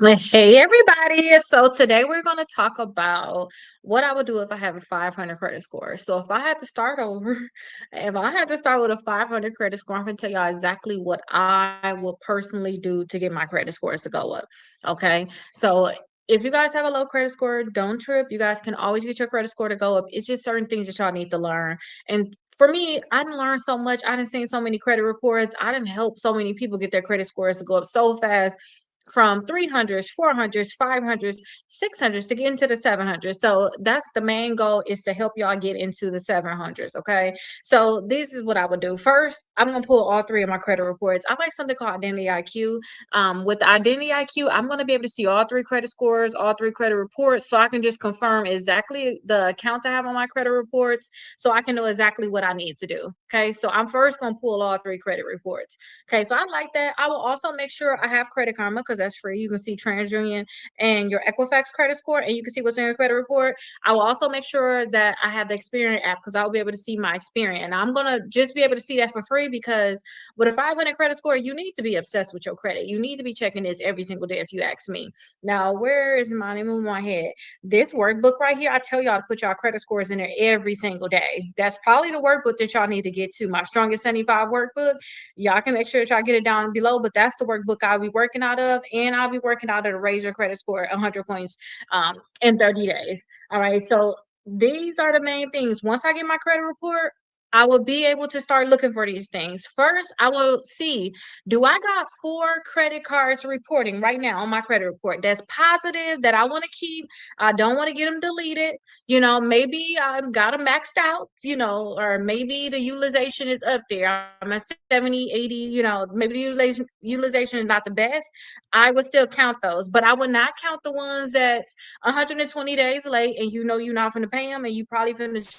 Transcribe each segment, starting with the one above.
Like, hey everybody. So today we're going to talk about what I would do if I have a 500 credit score. So if I had to start over, if I had to start with a 500 credit score, I'm going to tell y'all exactly what I will personally do to get my credit scores to go up. Okay? So if you guys have a low credit score, don't trip. You guys can always get your credit score to go up. It's just certain things that y'all need to learn. And for me, I didn't learn so much. I didn't see so many credit reports. I didn't help so many people get their credit scores to go up so fast from 300s, 400s, 500s, 600s to get into the 700s. So that's the main goal, is to help y'all get into the 700s. Okay. So this is what I would do. First, I'm going to pull all three of my credit reports. I like something called Identity IQ. With the Identity IQ, I'm going to be able to see all three credit scores, all three credit reports. So I can just confirm exactly the accounts I have on my credit reports. So I can know exactly what I need to do. Okay. So I'm first going to pull all three credit reports. Okay, so I like that. I will also make sure I have Credit Karma because that's free. You can see TransUnion and your Equifax credit score, and you can see what's in your credit report. I will also make sure that I have the Experian app because I'll be able to see my Experian. And I'm gonna just be able to see that for free because with a 500 credit score, you need to be obsessed with your credit. You need to be checking this every single day if you ask me. Now, where is my name of my head? This workbook right here, I tell y'all to put y'all credit scores in there every single day. That's probably the workbook that y'all need to get to. My Strongest 75 workbook. Y'all can make sure that y'all get it down below, but that's the workbook I'll be working out of, and I'll be working out of the Raise Your Credit Score 100 points in 30 days. All right, so these are the main things. Once I get my credit report, I will be able to start looking for these things. First, I will see, do I got 4 credit cards reporting right now on my credit report that's positive that I want to keep? I don't want to get them deleted. Maybe I've got them maxed out, or maybe the utilization is up there. I'm at 70, 80, maybe the utilization is not the best. I would still count those, but I would not count the ones that's 120 days late and you're not going to pay them and you probably going to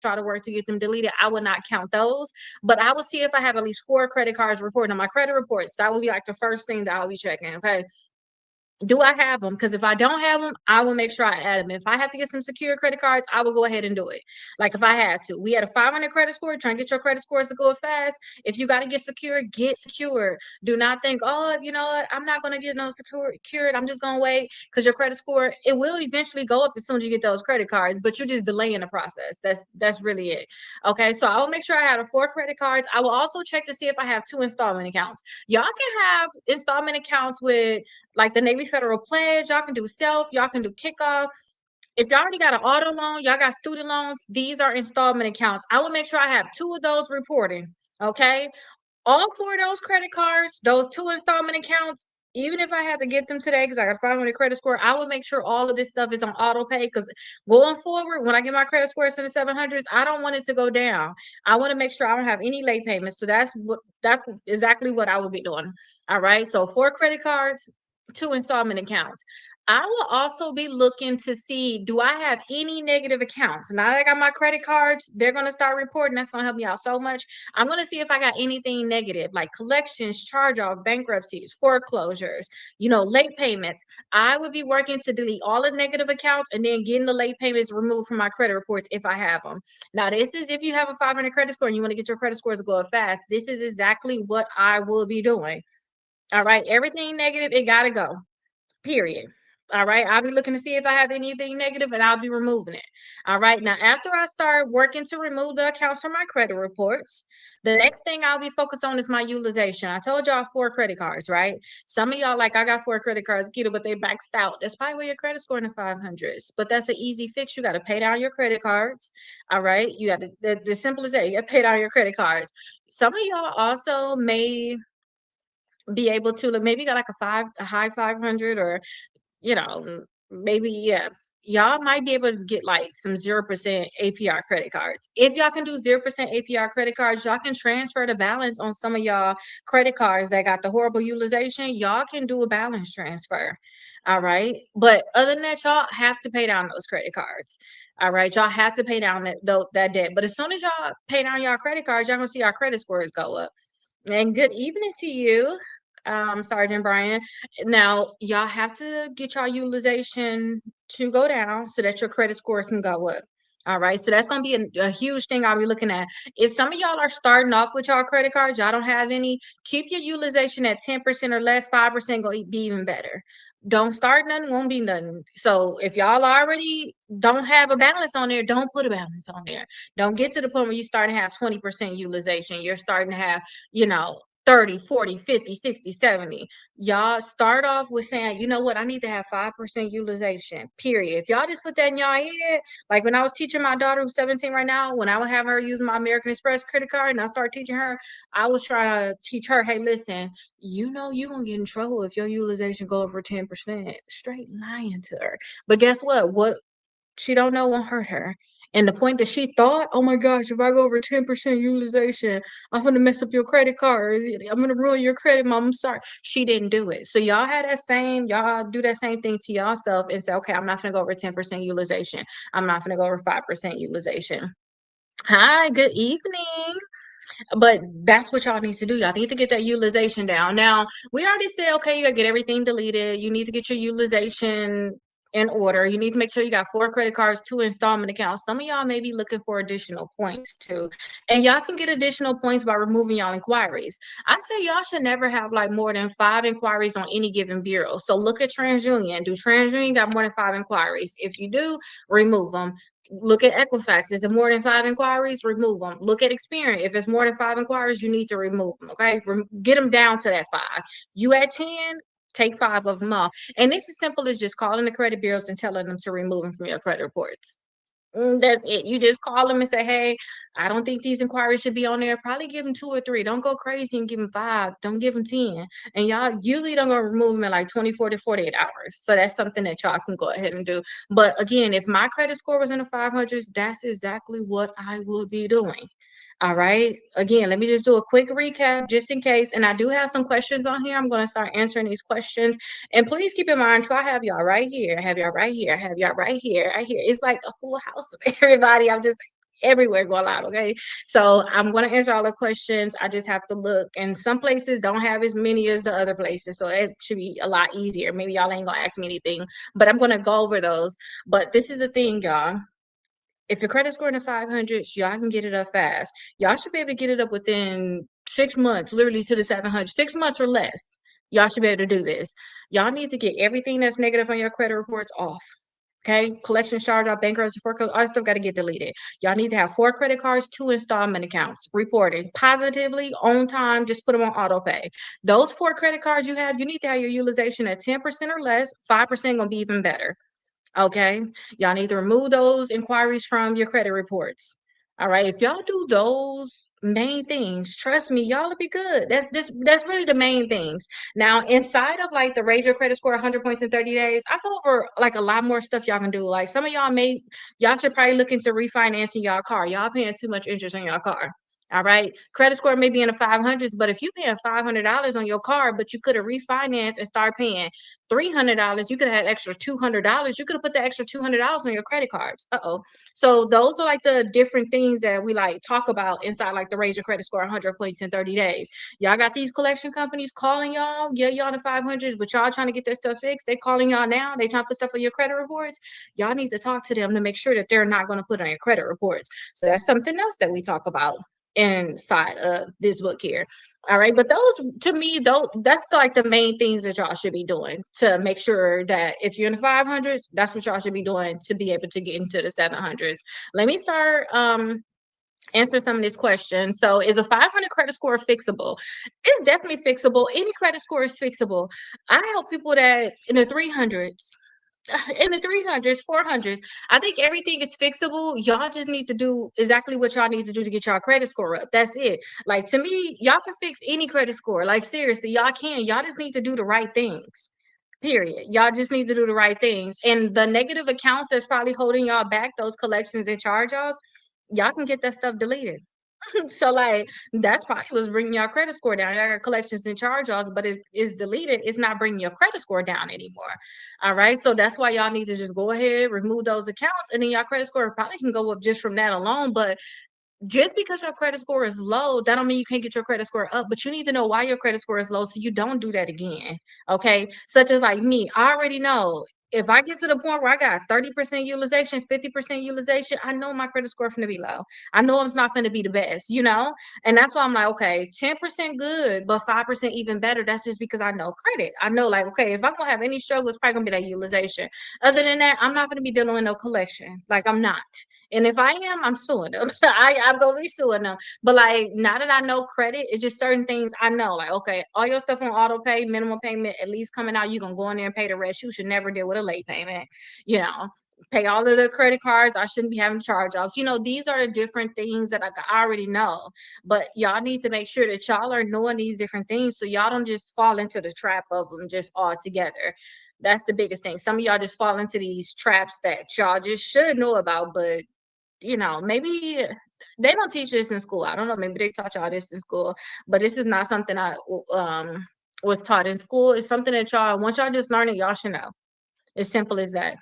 try to work to get them deleted. I would not count those, but I will see if I have at least 4 credit cards reporting on my credit reports. That would be like the first thing that I'll be checking. Okay. Do I have them? Because if I don't have them, I will make sure I add them. If I have to get some secure credit cards, I will go ahead and do it. Like if I had to. We had a 500 credit score. Try and get your credit scores to go fast. If you got to get secure, get secure. Do not think, oh, you know what? I'm not going to get no secured. I'm just going to wait because your credit score, it will eventually go up as soon as you get those credit cards, but you're just delaying the process. That's really it. Okay, so I will make sure I have 4 credit cards. I will also check to see if I have 2 installment accounts. Y'all can have installment accounts with like the Navy Federal Pledge. Y'all can do self. Y'all can do kickoff. If y'all already got an auto loan, y'all got student loans, these are installment accounts. I will make sure I have 2 of those reporting. Okay. All 4 of those credit cards, those 2 installment accounts, even if I had to get them today because I got 500 credit score, I will make sure all of this stuff is on auto pay because going forward, when I get my credit scores to the 700s, I don't want it to go down. I want to make sure I don't have any late payments. So that's exactly what I will be doing. All right. So 4 credit cards, 2 installment accounts. I will also be looking to see, do I have any negative accounts? Now that I got my credit cards, they're going to start reporting. That's going to help me out so much. I'm going to see if I got anything negative, like collections, charge-off, bankruptcies, foreclosures, late payments. I would be working to delete all the negative accounts and then getting the late payments removed from my credit reports if I have them. Now, this is if you have a 500 credit score and you want to get your credit scores to go up fast. This is exactly what I will be doing. All right. Everything negative, it got to go. Period. All right. I'll be looking to see if I have anything negative and I'll be removing it. All right. Now, after I start working to remove the accounts from my credit reports, the next thing I'll be focused on is my utilization. I told y'all 4 credit cards, right? Some of y'all like, I got 4 credit cards, Keto, but they maxed out. That's probably where your credit score in the 500s. But that's an easy fix. You got to pay down your credit cards. All right. You got to, the simple as that, you got to pay down your credit cards. Some of y'all also may be able to, like, maybe you got like a high 500, or maybe, yeah, y'all might be able to get like some 0% APR credit cards. If y'all can do 0% APR credit cards, y'all can transfer the balance on some of y'all credit cards that got the horrible utilization. Y'all can do a balance transfer. All right. But other than that, y'all have to pay down those credit cards. All right. Y'all have to pay down that debt. But as soon as y'all pay down y'all credit cards, y'all gonna see our credit scores go up. And good evening to you, Sergeant Brian. Now, y'all have to get your utilization to go down so that your credit score can go up. All right, so that's gonna be a huge thing I'll be looking at. If some of y'all are starting off with y'all credit cards, y'all don't have any, keep your utilization at 10% or less. 5% gonna be even better. Don't start nothing, won't be nothing. So if y'all already don't have a balance on there, don't put a balance on there. Don't get to the point where you start to have 20% utilization. You're starting to have, you know, 30, 40, 50, 60, 70. Y'all start off with saying, you know what, I need to have 5% utilization, period. If y'all just put that in y'all head, like when I was teaching my daughter who's 17 right now, when I would have her use my American Express credit card and I started teaching her, I was trying to teach her, hey, listen, you know you're gonna get in trouble if your utilization go over 10%. Straight lying to her. But guess what? What she don't know won't hurt her. And the point that she thought, oh my gosh, if I go over 10% utilization, I'm gonna mess up your credit card. I'm gonna ruin your credit, mom. I'm sorry. She didn't do it. So y'all had that same, y'all do that same thing to yourself and say, okay, I'm not gonna go over 10% utilization. I'm not gonna go over 5% utilization. Hi, good evening. But that's what y'all need to do. Y'all need to get that utilization down. Now, we already said, okay, you gotta get everything deleted. You need to get your utilization in order. You need to make sure you got 4 credit cards, 2 installment accounts. Some of y'all may be looking for additional points too. And y'all can get additional points by removing y'all inquiries. I say y'all should never have like more than 5 inquiries on any given bureau. So look at TransUnion. Do TransUnion got more than 5 inquiries? If you do, remove them. Look at Equifax. Is it more than 5 inquiries? Remove them. Look at Experian. If it's more than 5 inquiries, you need to remove them. Okay, get them down to that 5. You at 10, take 5 of them off. And it's as simple as just calling the credit bureaus and telling them to remove them from your credit reports. That's it. You just call them and say, hey, I don't think these inquiries should be on there. Probably give them 2 or 3. Don't go crazy and give them 5. Don't give them 10. And y'all usually don't go remove them in like 24 to 48 hours. So that's something that y'all can go ahead and do. But again, if my credit score was in the 500s, that's exactly what I would be doing. All right. Again, let me just do a quick recap just in case. And I do have some questions on here. I'm going to start answering these questions. And please keep in mind, too, I have y'all right here. I have y'all right here. I have y'all right here. Right here. It's like a full house of everybody. I'm just everywhere going out. Okay. So I'm going to answer all the questions. I just have to look. And some places don't have as many as the other places. So it should be a lot easier. Maybe y'all ain't going to ask me anything, but I'm going to go over those. But this is the thing, y'all. If your credit score in the 500s, y'all can get it up fast. Y'all should be able to get it up within 6 months, literally to the 700, 6 months or less. Y'all should be able to do this. Y'all need to get everything that's negative on your credit reports off. Okay, collection charge off, bankruptcy, foreclosure, all that stuff got to get deleted. Y'all need to have 4 credit cards, 2 installment accounts, reported positively on time. Just put them on auto pay. Those 4 credit cards you have, you need to have your utilization at 10% or less. 5% gonna be even better. Okay. Y'all need to remove those inquiries from your credit reports. All right. If y'all do those main things, trust me, y'all will be good. That's really the main things. Now, inside of like the raise your credit score 100 points in 30 days, I go over like a lot more stuff y'all can do. Like some of y'all should probably look into refinancing y'all car. Y'all paying too much interest on your car. All right. Credit score may be in the 500s, but if you paying $500 on your car, but you could have refinanced and start paying $300, you could have had extra $200. You could have put the extra $200 on your credit cards. So those are like the different things that we like talk about inside like the raise your credit score 100 points in 30 days. Y'all got these collection companies calling y'all, yeah, y'all in the 500s, but y'all trying to get that stuff fixed. They calling y'all now. They trying to put stuff on your credit reports. Y'all need to talk to them to make sure that they're not going to put on your credit reports. So that's something else that we talk about inside of this book here. All right, but those to me, though, that's like the main things that y'all should be doing to make sure that if you're in the 500s, that's what y'all should be doing to be able to get into the 700s. Let me start answer some of these questions. So, is a 500 credit score fixable? It's definitely fixable. Any credit score is fixable. I help people that in the 300s, in the 300s, 400s. I think everything is fixable. Y'all just need to do exactly what y'all need to do to get y'all credit score up. That's it. Like to me, y'all can fix any credit score. Like seriously, y'all can. Y'all just need to do the right things. Period. Y'all just need to do the right things. And the negative accounts that's probably holding y'all back, those collections and charge-offs, y'all can get that stuff deleted. So like that's probably what's bringing your credit score down. Y'all got collections and charge-offs, but it is deleted. It's not bringing your credit score down anymore. All right. So that's why y'all need to just go ahead, remove those accounts, and then your credit score probably can go up just from that alone. But just because your credit score is low, that don't mean you can't get your credit score up, but you need to know why your credit score is low so you don't do that again. Okay. Such as like me, I already know if I get to the point where I got 30% utilization, 50% utilization, I know my credit score finna be low. I know it's not finna be the best, you know? And that's why I'm like, okay, 10% good, but 5% even better. That's just because I know credit. I know, like, okay, if I'm gonna have any struggle, it's probably gonna be that utilization. Other than that, I'm not gonna be dealing with no collection. Like, I'm not. And if I am, I'm suing them. I'm gonna be suing them. But like now that I know credit, it's just certain things I know. Like, okay, all your stuff on auto pay, minimum payment at least coming out, you gonna go in there and pay the rest. You should never deal with a late payment, you know. Pay all of the credit cards. I shouldn't be having charge offs. You know, these are the different things that I already know. But y'all need to make sure that y'all are knowing these different things so y'all don't just fall into the trap of them just all together. That's the biggest thing. Some of y'all just fall into these traps that y'all just should know about, but maybe they don't teach this in school. I don't know. Maybe they taught y'all this in school, but this is not something I was taught in school. It's something that y'all, once y'all just learn it, y'all should know. As simple as that.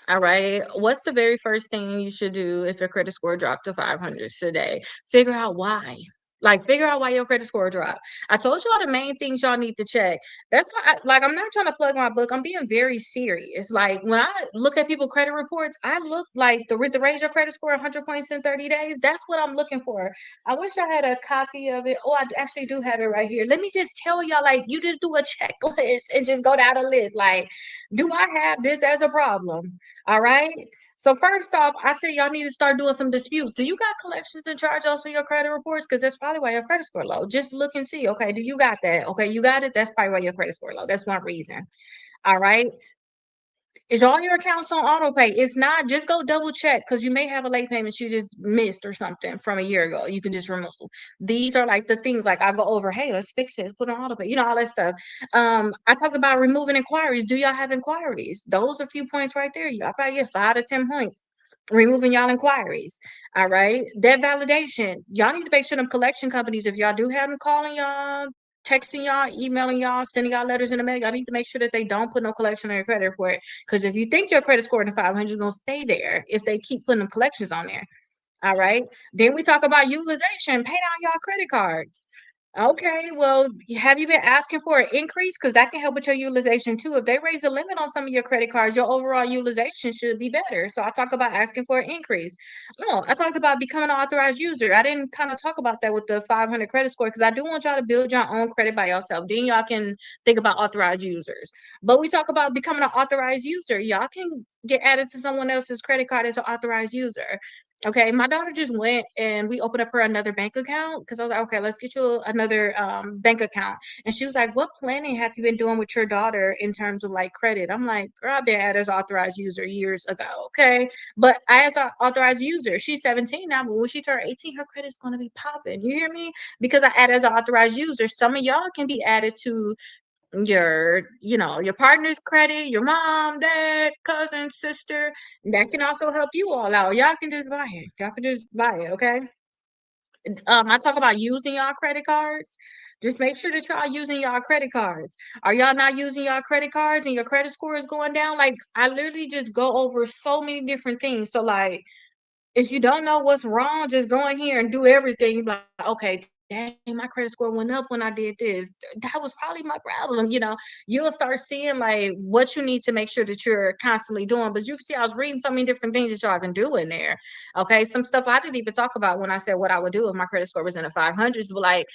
All right. What's the very first thing you should do if your credit score dropped to 500 today? Figure out why. Like, figure out why your credit score dropped. I told y'all the main things y'all need to check. That's why, I'm not trying to plug my book. I'm being very serious. Like, when I look at people credit reports, I look like the raise your credit score 100 points in 30 days. That's what I'm looking for. I wish I had a copy of it. Oh, I actually do have it right here. Let me just tell y'all, like, you just do a checklist and just go down a list. Like, do I have this as a problem? All right. So first off, I say y'all need to start doing some disputes. Do you got collections and charge-offs in your credit reports? Because that's probably why your credit score low. Just look and see. Okay, do you got that? Okay, you got it. That's probably why your credit score low. That's one reason. All right. Is all your accounts on auto pay? It's not. Just go double check because you may have a late payment you just missed or something from a year ago. You can just remove. These are like the things like I go over. Hey, let's fix it. Put on auto pay. You know all that stuff. I talked about removing inquiries. Do y'all have inquiries? Those are a few points right there. Y'all probably get 5 to 10 points removing y'all inquiries. All right. Debt validation. Y'all need to make sure them collection companies, if y'all do have them calling y'all, texting y'all, emailing y'all, sending y'all letters in the mail, y'all need to make sure that they don't put no collection on your credit report. Because if you think your credit score in the 500 is going to stay there if they keep putting them collections on there. All right. Then we talk about utilization. Pay down y'all credit cards. Okay, well, have you been asking for an increase? Because that can help with your utilization too. If they raise the limit on some of your credit cards, your overall utilization should be better. So I talk about asking for an increase. No, I talked about becoming an authorized user. I didn't kind of talk about that with the 500 credit score because I do want y'all to build your own credit by yourself. Then y'all can think about authorized users. But we talk about becoming an authorized user. Y'all can get added to someone else's credit card as an authorized user. Okay, my daughter just went and we opened up her another bank account because I was like, okay, let's get you another bank account. And she was like, what planning have you been doing with your daughter in terms of like credit? I'm like, girl, I've been added as authorized user years ago. Okay, but I as an authorized user, she's 17 now, but when she turns 18, her credit's going to be popping. You hear me? Because I add as an authorized user. Some of y'all can be added to your partner's credit, your mom, dad, cousin, sister. That can also help you all out. Y'all can just buy it. Y'all can just buy it, okay? I talk about using y'all credit cards. Just make sure that y'all using y'all credit cards. Are y'all not using y'all credit cards and your credit score is going down? Like I literally just go over so many different things. So like if you don't know what's wrong, just go in here and do everything. Like, okay, dang, my credit score went up when I did this. That was probably my problem. You'll start seeing like what you need to make sure that you're constantly doing. But you can see, I was reading so many different things that y'all can do in there. Okay, some stuff I didn't even talk about when I said what I would do if my credit score was in the 500s. But like,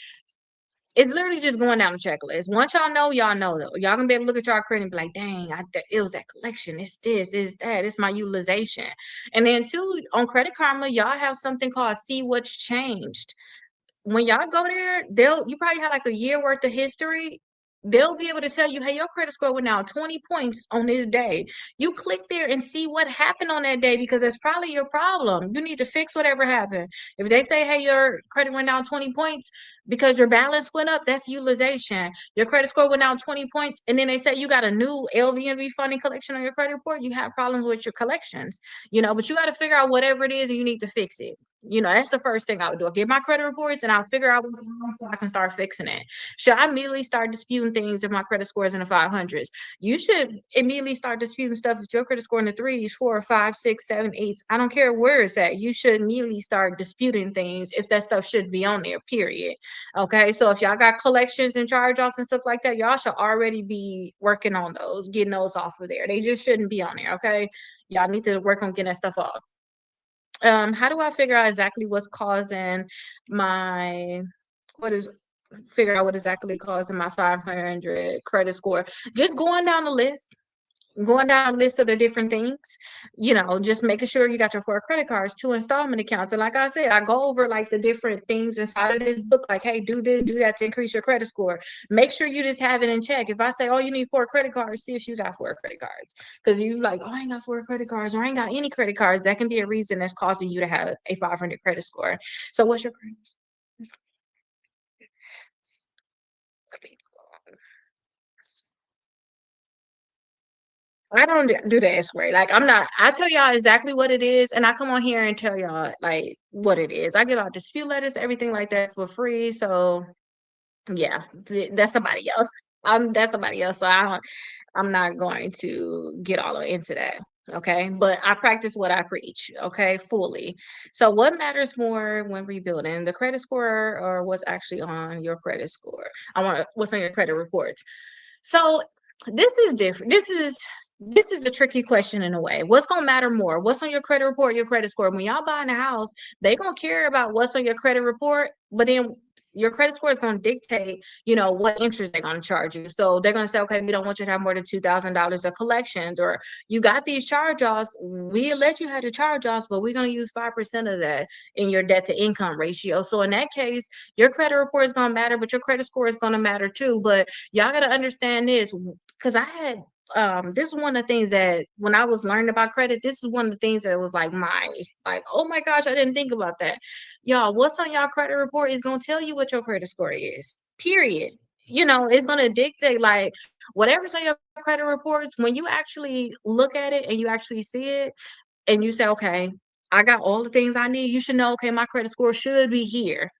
it's literally just going down the checklist. Once y'all know though. Y'all gonna be able to look at y'all credit and be like, dang, it was that collection. It's this, it's that, it's my utilization. And then two, on Credit Karma, y'all have something called See What's Changed. When y'all go there, you probably have like a year worth of history. They'll be able to tell you, hey, your credit score went down 20 points on this day. You click there and see what happened on that day because that's probably your problem. You need to fix whatever happened. If they say, hey, your credit went down 20 points because your balance went up, that's utilization. Your credit score went down 20 points, and then they say you got a new LVNV funding collection on your credit report, you have problems with your collections, but you got to figure out whatever it is and you need to fix it. That's the first thing I would do. I'll get my credit reports and I'll figure out what's wrong so I can start fixing it. Should I immediately start disputing things if my credit score is in the 500s? You should immediately start disputing stuff if your credit score in the threes, four, five, six, seven, eights. I don't care where it's at. You should immediately start disputing things if that stuff should be on there, period. Okay. So if y'all got collections and charge offs and stuff like that, y'all should already be working on those, getting those off of there. They just shouldn't be on there. Okay. Y'all need to work on getting that stuff off. How do I figure out exactly what's causing my what is figure out what exactly causing my 500 credit score? Just going down a list of the different things, just making sure you got your 4 credit cards, 2 installment accounts. And like I said, I go over like the different things inside of this book, like, hey, do this, do that to increase your credit score. Make sure you just have it in check. If I say, oh, you need 4 credit cards, see if you got 4 credit cards. Because you like, oh, I ain't got 4 credit cards, or I ain't got any credit cards. That can be a reason that's causing you to have a 500 credit score. So what's your credit score? I don't do the X-ray. Like I tell y'all exactly what it is, and I come on here and tell y'all like what it is. I give out dispute letters, everything like that for free. So yeah, that's somebody else. That's somebody else. So I'm not going to get all into that. Okay. But I practice what I preach. Okay. Fully. So what matters more when rebuilding, the credit score or what's actually on your credit score? What's on your credit reports. So this is different. This is the tricky question in a way. What's gonna matter more? What's on your credit report, your credit score? When y'all buying a house, they gonna care about what's on your credit report, but then your credit score is going to dictate, what interest they're going to charge you. So they're going to say, okay, we don't want you to have more than $2,000 of collections, or you got these charge-offs. We let you have the charge-offs, but we're going to use 5% of that in your debt to income ratio. So in that case, your credit report is going to matter, but your credit score is going to matter too. But y'all got to understand this, because I had this is one of the things that when I was learning about credit, this is one of the things that was like, oh my gosh, I didn't think about that. Y'all, what's on y'all credit report is going to tell you what your credit score is, period. It's going to dictate like whatever's on your credit reports. When you actually look at it and you actually see it and you say, okay, I got all the things I need, you should know, okay, my credit score should be here,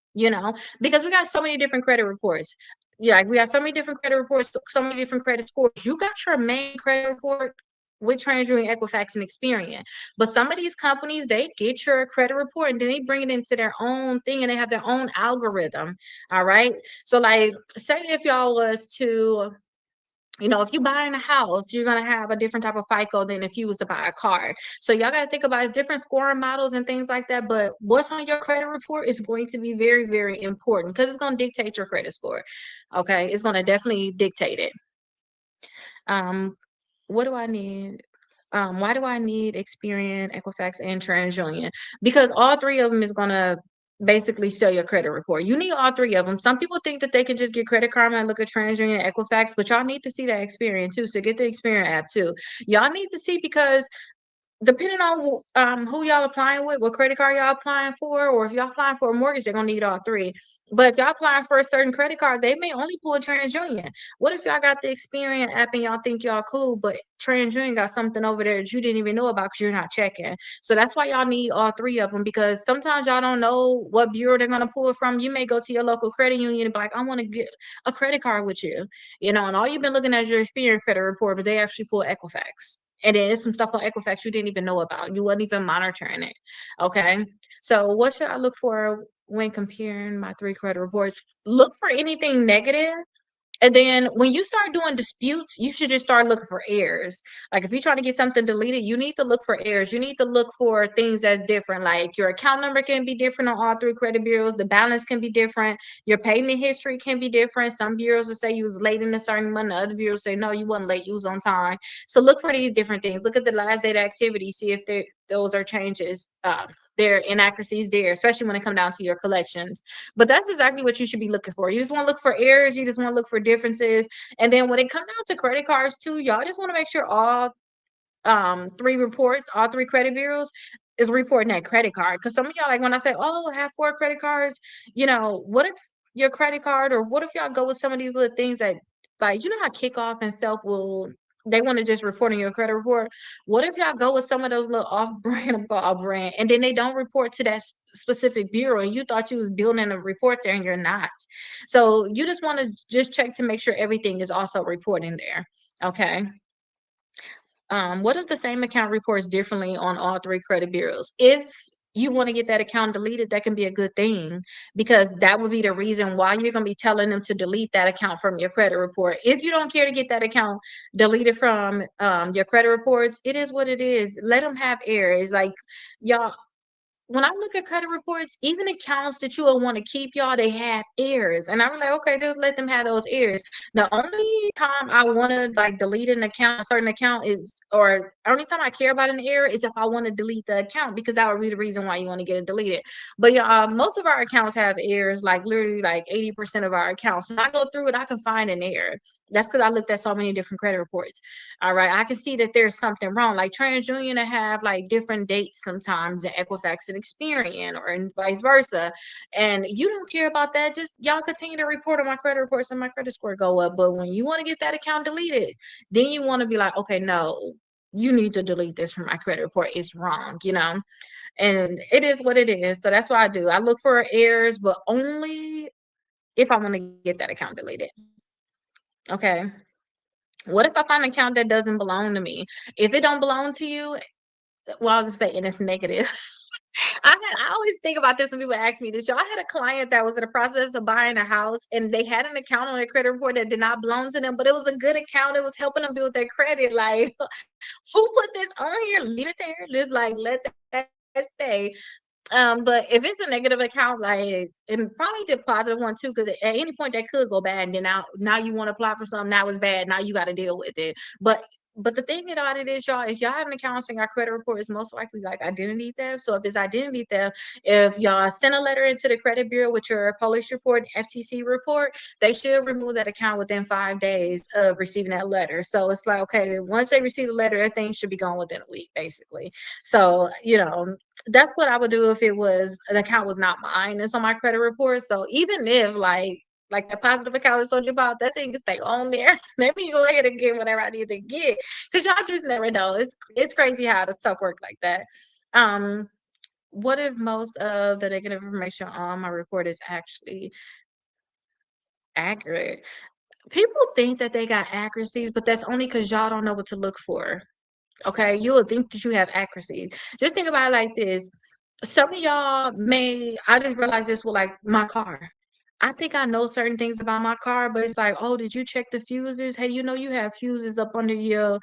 because we got so many different credit reports. Yeah, like we have so many different credit reports, so many different credit scores. You got your main credit report with TransUnion, Equifax, and Experian. But some of these companies, they get your credit report and then they bring it into their own thing and they have their own algorithm. All right. So, like, say if y'all was to if you buying a house, you're gonna have a different type of FICO than if you was to buy a car. So y'all gotta think about it's different scoring models and things like that. But what's on your credit report is going to be very, very important because it's gonna dictate your credit score. Okay, it's gonna definitely dictate it. Um, what do I need? Why do I need Experian, Equifax, and TransUnion? Because all three of them is gonna basically sell your credit report. You need all three of them. Some people think that they can just get Credit Karma and look at TransUnion and Equifax, but y'all need to see that Experian too. So get the Experian app too. Y'all need to see because depending on who y'all applying with, what credit card y'all applying for, or if y'all applying for a mortgage, they're gonna need all three. But if y'all applying for a certain credit card, they may only pull a TransUnion. What if y'all got the Experian app and y'all think y'all cool, but TransUnion got something over there that you didn't even know about because you're not checking? So that's why y'all need all three of them, because sometimes y'all don't know what bureau they're gonna pull it from. You may go to your local credit union and be like, I want to get a credit card with you, and all you've been looking at is your Experian credit report, but they actually pull Equifax. And then there's some stuff on Equifax you didn't even know about. You wasn't even monitoring it. Okay. So what should I look for when comparing my 3 credit reports? Look for anything negative. And then when you start doing disputes, you should just start looking for errors. Like if you're trying to get something deleted, you need to look for errors. You need to look for things that's different. Like your account number can be different on all 3 credit bureaus. The balance can be different. Your payment history can be different. Some bureaus will say you was late in a certain month. The other bureaus say, no, you wasn't late. You was on time. So look for these different things. Look at the last date activity. See if those are changes. There are inaccuracies there, especially when it comes down to your collections. But that's exactly what you should be looking for. You just want to look for errors. You just want to look for differences. And then when it comes down to credit cards too, y'all just want to make sure all 3 reports, all 3 credit bureaus is reporting that credit card. Because some of y'all, like when I say, oh, I have 4 credit cards, what if your credit card, or what if y'all go with some of these little things that, like, how Kickoff and Self will they want to just report on your credit report. What if y'all go with some of those little off-brand, I'm called off-brand, and then they don't report to that specific bureau, and you thought you was building a report there, and you're not. So you just want to just check to make sure everything is also reporting there. Okay. What if the same account reports differently on all three credit bureaus? If you want to get that account deleted, that can be a good thing, because that would be the reason why you're going to be telling them to delete that account from your credit report. If you don't care to get that account deleted from your credit reports, it is what it is. Let them have errors. Like, y'all, when I look at credit reports, even accounts that you will want to keep, y'all, they have errors. And I'm like, okay, just let them have those errors. The only time I want to like delete an account, a certain account is, or only time I care about an error is if I want to delete the account, because that would be the reason why you want to get it deleted. But yeah, most of our accounts have errors, like literally like 80% of our accounts. When I go through it, I can find an error. That's because I looked at so many different credit reports. All right, I can see that there's something wrong. Like TransUnion to have like different dates sometimes in Equifax and Experian, or and vice versa. And you don't care about that. Just y'all continue to report on my credit reports and my credit score go up. But when you want to get that account deleted, then you want to be like, okay, no, you need to delete this from my credit report. It's wrong, you know? And it is what it is. So that's what I do. I look for errors, but only if I want to get that account deleted. Okay. What if I find an account that doesn't belong to me? If it don't belong to you, well, I was saying it's negative. I always think about this when people ask me this. Y'all, I had a client that was in the process of buying a house, and they had an account on their credit report that did not belong to them, but it was a good account. It was helping them build their credit. Like, who put this on here? Leave it there. Just like let that stay. But if it's a negative account, like, and probably the positive one too, because at any point that could go bad, and then now you want to apply for something, now it's bad, now you got to deal with it. But the thing about it is, y'all, if y'all have an account on your credit report, it's most likely like identity theft. So if it's identity theft, if y'all send a letter into the credit bureau with your police report, FTC report, they should remove that account within 5 days of receiving that letter. So it's like, okay, once they receive the letter, that thing should be gone within a week, basically. So, that's what I would do if it was an account was not mine. It's on my credit report. So even if like the positive account I told you about, that thing can stay on there. Let me go ahead and get whatever I need to get. Cause y'all just never know. It's crazy how the stuff work like that. Um, what if most of the negative information on my report is actually accurate? People think that they got accuracies, but that's only because y'all don't know what to look for. Okay, you will think that you have accuracy. Just think about it like this. Some of y'all may, I just realized this with like my car. I think I know certain things about my car, but it's like, oh, did you check the fuses? Hey, you have fuses up under your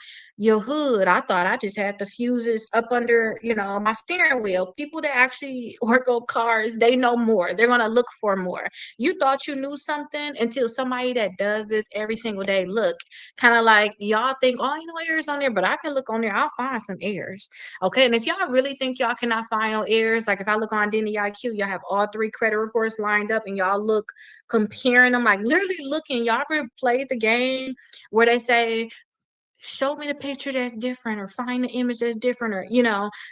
hood. I thought I just had the fuses up under, my steering wheel. People that actually work on cars, they know more. They're gonna look for more. You thought you knew something until somebody that does this every single day look. Kind of like y'all think, oh, errors on there, but I can look on there. I'll find some errors. Okay, and if y'all really think y'all cannot find no errors, like if I look on Identity IQ, y'all have all three credit reports lined up, and y'all look comparing them, like literally looking. Y'all ever played the game where they say, show me the picture that's different, or find the image that's different, or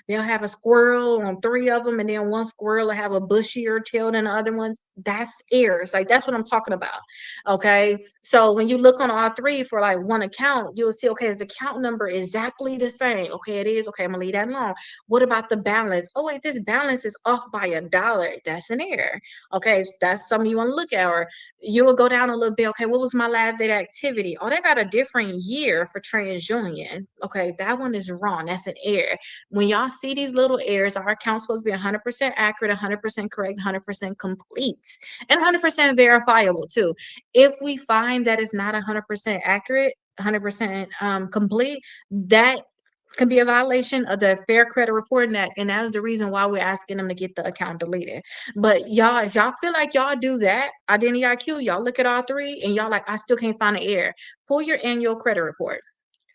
they'll have a squirrel on three of them, and then one squirrel will have a bushier tail than the other ones? That's errors. Like, that's what I'm talking about. Okay, so when you look on all three for like one account, you'll see, okay, is the account number exactly the same? Okay, it is. Okay, I'm gonna leave that alone. What about the balance? Oh wait, this balance is off by $1. That's an error. Okay, that's something you want to look at. Or you will go down a little bit. Okay, what was my last date activity? Oh, they got a different year for TransUnion. Okay, that one is wrong. That's an error. When y'all see these little errors, our account's supposed to be 100% accurate, 100% correct, 100% complete, and 100% verifiable too. If we find that it's not 100% accurate, 100% complete, that can be a violation of the Fair Credit Reporting Act, and that is the reason why we're asking them to get the account deleted. But y'all, if y'all feel like y'all do that, Identity IQ, y'all look at all three, and y'all like, I still can't find an error. Pull your annual credit report.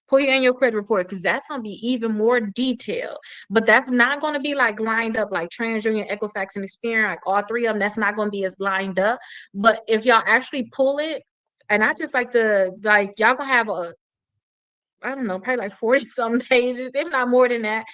Pull your annual credit report, because that's going to be even more detailed. But that's not going to be like lined up like TransUnion, Equifax, and Experian, like all three of them. That's not going to be as lined up. But if y'all actually pull it, and I just like to, like, y'all gonna have I don't know, probably like 40 some pages, if not more than that.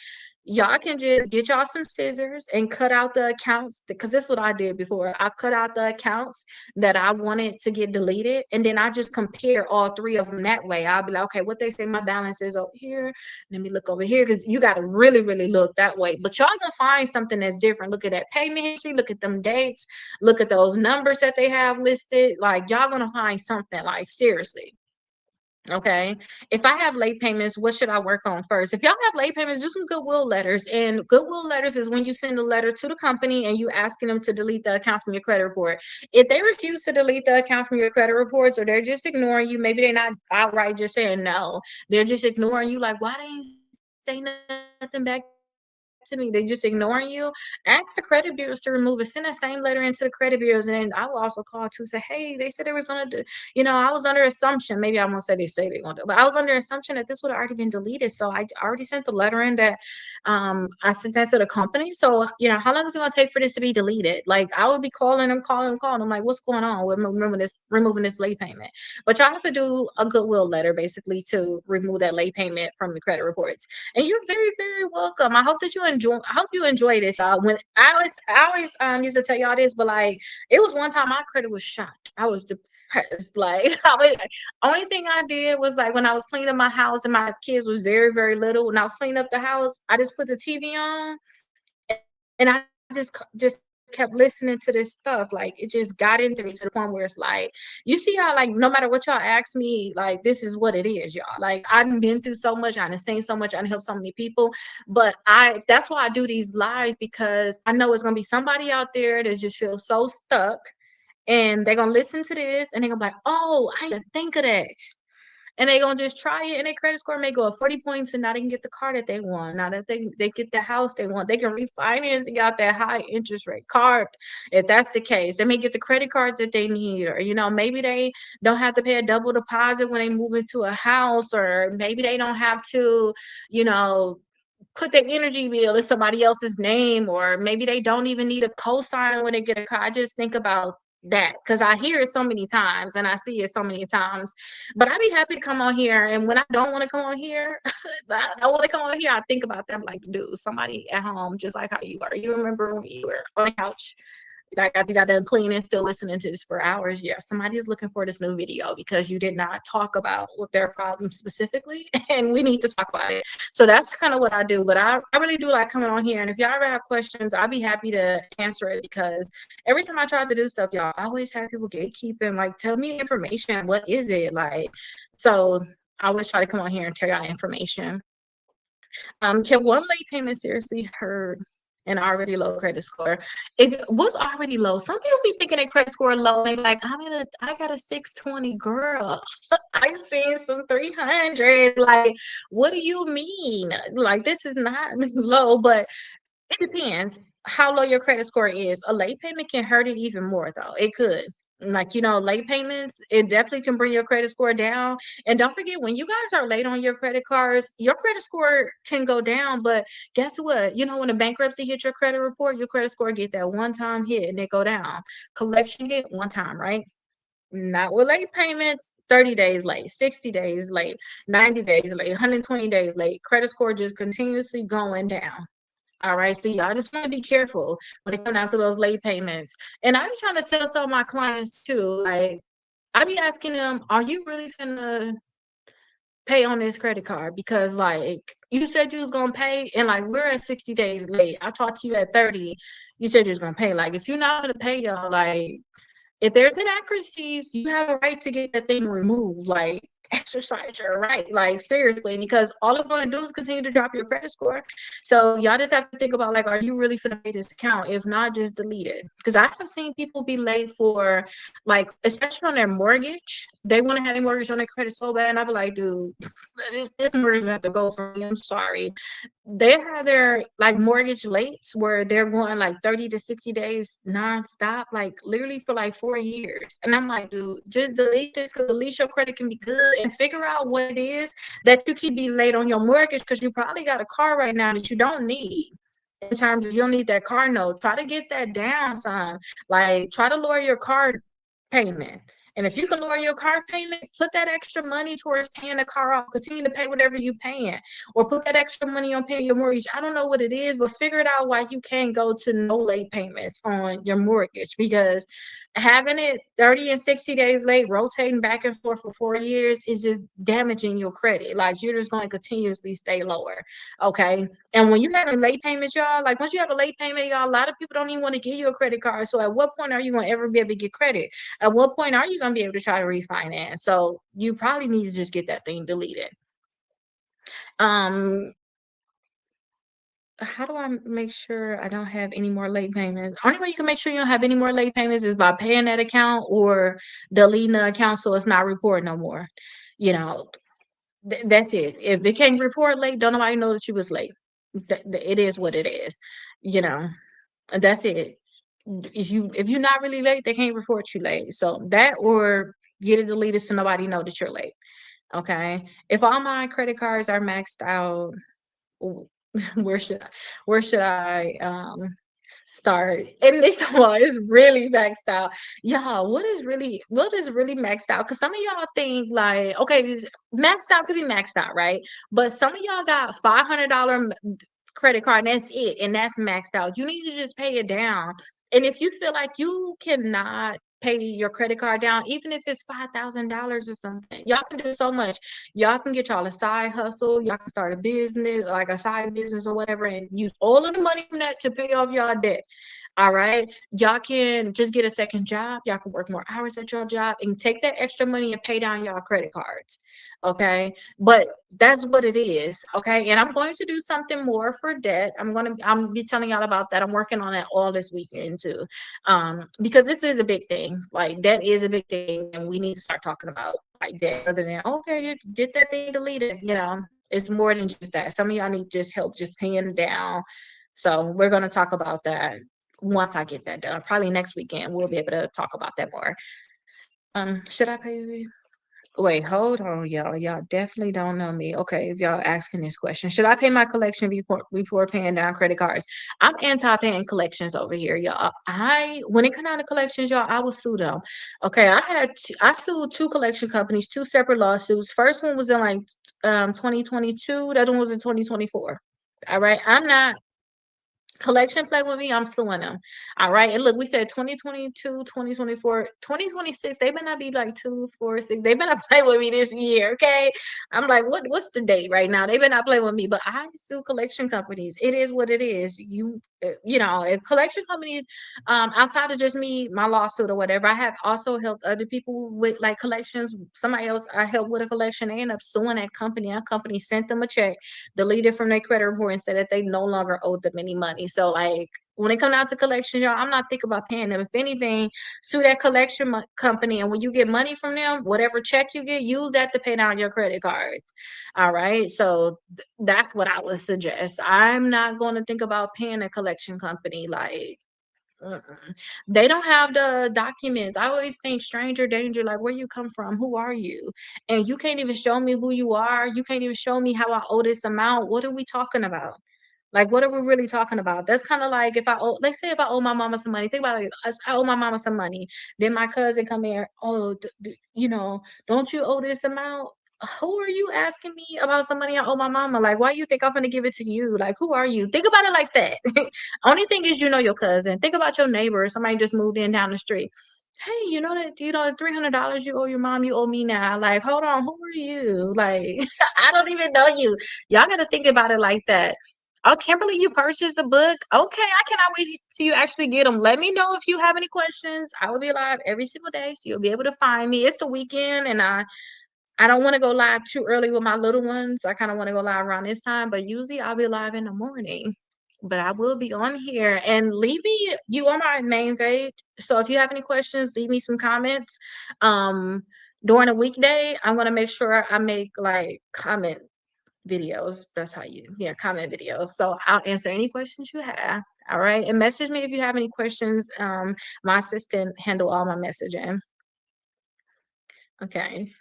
y'all can just get y'all some scissors and cut out the accounts, because this is what I did before. I cut out the accounts that I wanted to get deleted, and then I just compare all three of them that way. I'll be like, okay, what they say my balance is over here. Let me look over here, because you got to really, really look that way. But y'all gonna find something that's different. Look at that payment history, look at them dates, look at those numbers that they have listed. Like, y'all gonna find something, like, seriously. Okay. If I have late payments, what should I work on first? If y'all have late payments, do some goodwill letters. And goodwill letters is when you send a letter to the company and you asking them to delete the account from your credit report. If they refuse to delete the account from your credit reports, or they're just ignoring you, maybe they're not outright just saying no, they're just ignoring you, like, why they ain't say nothing back to me? They just ignoring you. Ask the credit bureaus to remove it. Send that same letter into the credit bureaus, and then I will also call to say, hey, they said they was gonna do. I was under assumption. Maybe I won't say they want to, but I was under assumption that this would have already been deleted. So I already sent the letter in that I sent that to the company. So how long is it gonna take for this to be deleted? Like, I would be calling them, calling them, calling them. Like, what's going on with removing this late payment? But y'all have to do a goodwill letter basically to remove that late payment from the credit reports. And you're very, very welcome. I hope that you enjoy. I hope you enjoy this, y'all. When I always used to tell y'all this, but like, it was one time my credit was shot. I was depressed. Like, only thing I did was, like, when I was cleaning my house and my kids was very, very little. When I was cleaning up the house, I just put the TV on, and I just kept listening to this stuff. Like, it just got into me to the point where it's like, you see how, like, no matter what y'all ask me, like, this is what it is, y'all. Like, I've been through so much, I've seen so much, I've helped so many people. But that's why I do these lives, because I know it's gonna be somebody out there that just feels so stuck, and they're gonna listen to this and they're gonna be like, oh, I didn't think of that. And they're gonna just try it, and their credit score may go up 40 points, and now they can get the car that they want. Now that they get the house they want, they can refinance and get that high interest rate card. If that's the case, they may get the credit cards that they need, or maybe they don't have to pay a double deposit when they move into a house, or maybe they don't have to, you know, put their energy bill in somebody else's name, or maybe they don't even need a cosigner when they get a car. I just think about that because I hear it so many times and I see it so many times. But I'd be happy to come on here. And when I don't want to come on here, I want to come on here, I think about them like, dude, somebody at home, just like how you are. You remember when you were on the couch, like after you got done cleaning, still listening to this for hours? Yeah, somebody is looking for this new video because you did not talk about what their problem specifically, and we need to talk about it. So that's kind of what I do. But I really do like coming on here, and if y'all ever have questions, I'll be happy to answer it, because every time I try to do stuff, y'all, I always have people gatekeeping, like, tell me information. What is it? Like, so I always try to come on here and tell y'all information. Can one late payment seriously hurt an already low credit score? If it was already low, some people be thinking their credit score low. They like, I got a 620, girl. I seen some 300. Like, what do you mean? Like, this is not low, but it depends how low your credit score is. A late payment can hurt it even more, though. It could. Like, late payments, it definitely can bring your credit score down. And don't forget, when you guys are late on your credit cards, your credit score can go down. But guess what? When a bankruptcy hit your credit report, your credit score get that one time hit and it go down. Collection hit one time, right? Not with late payments. 30 days late, 60 days late, 90 days late, 120 days late. Credit score just continuously going down. All right. So y'all just want to be careful when it comes down to those late payments. And I be trying to tell some of my clients too, like, I be asking them, are you really gonna pay on this credit card? Because, like, you said you was gonna pay, and like, we're at 60 days late. I talked to you at 30. You said you was gonna pay. Like, if you're not gonna pay, y'all, like, if there's inaccuracies, you have a right to get that thing removed. Like, exercise your right. Like, seriously, because all it's going to do is continue to drop your credit score. So y'all just have to think about, like, are you really finna pay this account? If not, just delete it. Because I have seen people be late for, like, especially on their mortgage. They want to have a mortgage on their credit so bad, and I be like, dude, this mortgage will have to go for me. I'm sorry. They have their, like, mortgage lates where they're going like 30 to 60 days nonstop, like literally for like 4 years. And I'm like, dude, just delete this, because at least your credit can be good, and figure out what it is that you keep being late on your mortgage, because you probably got a car right now that you don't need. In terms of, you don't need that car note. Try to get that down some. Like, try to lower your car payment. And if you can lower your car payment, put that extra money towards paying the car off. Continue to pay whatever you paying, or put that extra money on paying your mortgage. I don't know what it is, but figure it out why you can't go to no late payments on your mortgage, because having it 30 and 60 days late, rotating back and forth for 4 years is just damaging your credit. Like, you're just going to continuously stay lower. Okay. And when you having late payments, y'all, like once you have a late payment, y'all, a lot of people don't even want to give you a credit card. So at what point are you going to ever be able to get credit? At what point are you going to be able to try to refinance? So you probably need to just get that thing deleted. Um, how do I make sure I don't have any more late payments? Only way you can make sure you don't have any more late payments is by paying that account or deleting the account so it's not reported no more. You know, that's it. If it can't report late, don't nobody know that you was late. It is what it is. You know, that's it. If you're not really late, they can't report you late. So that, or get it deleted so nobody know that you're late. Okay. If all my credit cards are maxed out, where should I, start? And this one is really maxed out. Y'all, what is really maxed out? Because some of y'all think like, okay, maxed out could be maxed out, right? But some of y'all got $500 credit card and that's it, and that's maxed out. You need to just pay it down. And if you feel like you cannot pay your credit card down, even if it's $5,000 or something, y'all can do so much. Y'all can get y'all a side hustle. Y'all can start a business, like a side business or whatever, and use all of the money from that to pay off y'all debt. All right. Y'all can just get a second job. Y'all can work more hours at your job and take that extra money and pay down y'all credit cards. Okay. But that's what it is. Okay. And I'm going to do something more for debt. I'm be telling y'all about that. I'm working on it all this weekend too. Because this is a big thing. Like, debt is a big thing, and we need to start talking about like debt other than, okay, you get that thing deleted. It's more than just that. Some of y'all need just help just paying it down. So we're gonna talk about that once I get that done. Probably next weekend we'll be able to talk about that more. Should I pay? Wait, hold on, y'all. Y'all definitely don't know me. Okay, if y'all asking this question, should I pay my collection before paying down credit cards? I'm anti paying collections over here, y'all. When it come down to collections, y'all, I will sue them. Okay, I sued two collection companies, two separate lawsuits. First one was in like 2022. The other one was in 2024. All right, I'm not collection play with me, I'm suing them. All right. And look, we said 2022, 2024, 2026. They better not be like 2, 4, 6. They better not play with me this year. Okay. I'm like, what's the date right now? They better not play with me. But I sue collection companies. It is what it is. If collection companies, outside of just me, my lawsuit or whatever, I have also helped other people with like collections. Somebody else I helped with a collection, they end up suing that company. That company sent them a check, deleted from their credit report, and said that they no longer owed them any money. So like, when it comes down to collection, y'all, I'm not thinking about paying them. If anything, sue that collection company, and when you get money from them, whatever check you get, use that to pay down your credit cards. All right. So that's what I would suggest. I'm not going to think about paying a collection company. Like, mm-mm. They don't have the documents. I always think stranger danger, like, where you come from, who are you? And you can't even show me who you are. You can't even show me how I owe this amount. What are we talking about? Like, what are we really talking about? That's kind of like, if I owe, let's say if I owe my mama some money. Think about it. I owe my mama some money. Then my cousin come here. Oh, don't you owe this amount? Who are you asking me about some money I owe my mama? Like, why you think I'm gonna give it to you? Like, who are you? Think about it like that. Only thing is, your cousin. Think about your neighbor. Somebody just moved in down the street. Hey, $300 you owe your mom, you owe me now. Like, hold on, who are you? Like, I don't even know you. Y'all gotta think about it like that. Oh, Kimberly, you purchased the book. Okay, I cannot wait till you actually get them. Let me know if you have any questions. I will be live every single day, so you'll be able to find me. It's the weekend, and I don't want to go live too early with my little ones. I kind of want to go live around this time, but usually I'll be live in the morning. But I will be on here, and leave me you on my main page. So if you have any questions, leave me some comments. Um, During a weekday, I'm gonna make sure I make like comment videos. That's how comment videos. So I'll answer any questions you have. All right. And message me if you have any questions. My assistant handle all my messaging. Okay.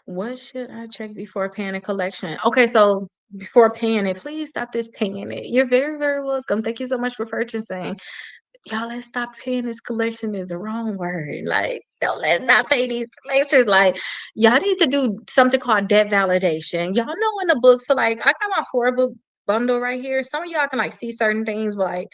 What should I check before paying a collection? Okay, so before paying it, please stop this paying it. You're very, very welcome. Thank you so much for purchasing. y'all, let's stop paying this collection is the wrong word. Like, no, let's not pay these collections. Like, y'all need to do something called debt validation. Y'all know in the book, so like I got my 4 book bundle right here. Some of y'all can like see certain things, but like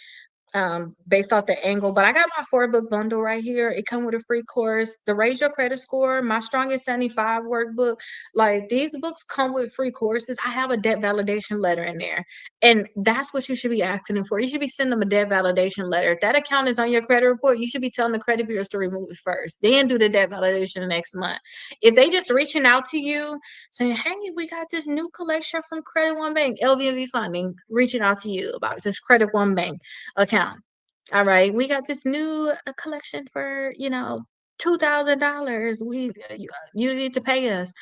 based off the angle. But I got my 4 book bundle right here. It come with a free course, the Raise Your Credit Score, my Strongest 75 workbook. Like these books come with free courses. I have a debt validation letter in there. And that's what you should be asking them for. You should be sending them a debt validation letter. If that account is on your credit report, you should be telling the credit bureaus to remove it first. Then do the debt validation next month. If they just reaching out to you saying, hey, we got this new collection from Credit One Bank, LVMV funding, reaching out to you about this Credit One Bank account. All right, we got this new collection for, $2,000. You need to pay us.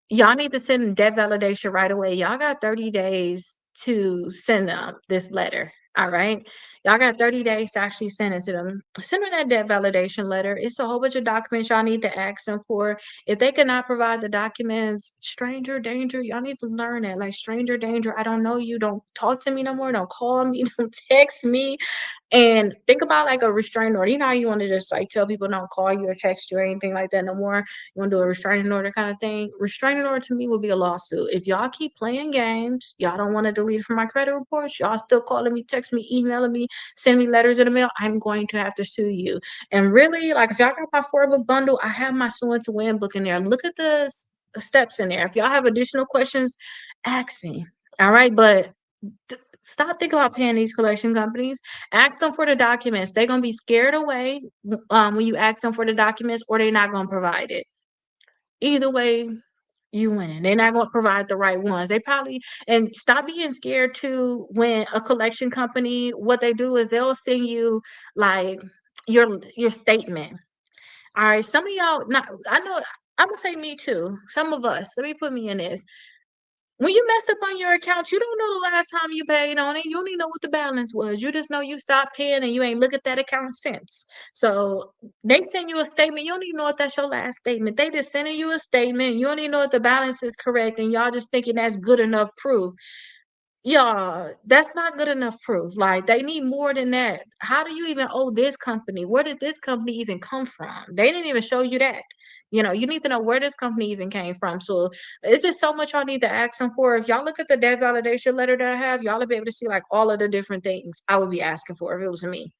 Y'all need to send debt validation right away. Y'all got 30 days to send them this letter. All right. Y'all got 30 days to actually send it to them. Send them that debt validation letter. It's a whole bunch of documents y'all need to ask them for. If they cannot provide the documents, stranger danger, y'all need to learn it. Like stranger danger, I don't know you. Don't talk to me no more. Don't call me. Don't text me. And think about like a restraining order. You know how you want to just like tell people don't call you or text you or anything like that no more. You want to do a restraining order kind of thing. Restraining order to me would be a lawsuit. If y'all keep playing games, y'all don't want to delete from my credit reports, y'all still calling me, text me, emailing me, send me letters in the mail, I'm going to have to sue you. And really, like if y'all got my 4 book bundle, I have my Suing to Win book in there. Look at the steps in there. If y'all have additional questions, ask me. All right, but stop thinking about paying these collection companies. Ask them for the documents. They're gonna be scared away when you ask them for the documents, or they're not gonna provide it. Either way, you win. They're not gonna provide the right ones. They probably and stop being scared too when a collection company, what they do is they'll send you like your statement. All right, some of y'all not I know I'm gonna say me too. Some of us, let me put me in this. When you messed up on your account, you don't know the last time you paid on it. You don't even know what the balance was. You just know you stopped paying and you ain't look at that account since. So they send you a statement. You don't even know if that's your last statement. They just sending you a statement. You don't even know if the balance is correct, and y'all just thinking that's good enough proof. Yeah, that's not good enough proof. Like they need more than that. How do you even owe this company? Where did this company even come from? They didn't even show you that. You need to know where this company even came from. So it's just so much y'all need to ask them for. If y'all look at the debt validation letter that I have, y'all will be able to see like all of the different things I would be asking for if it was me.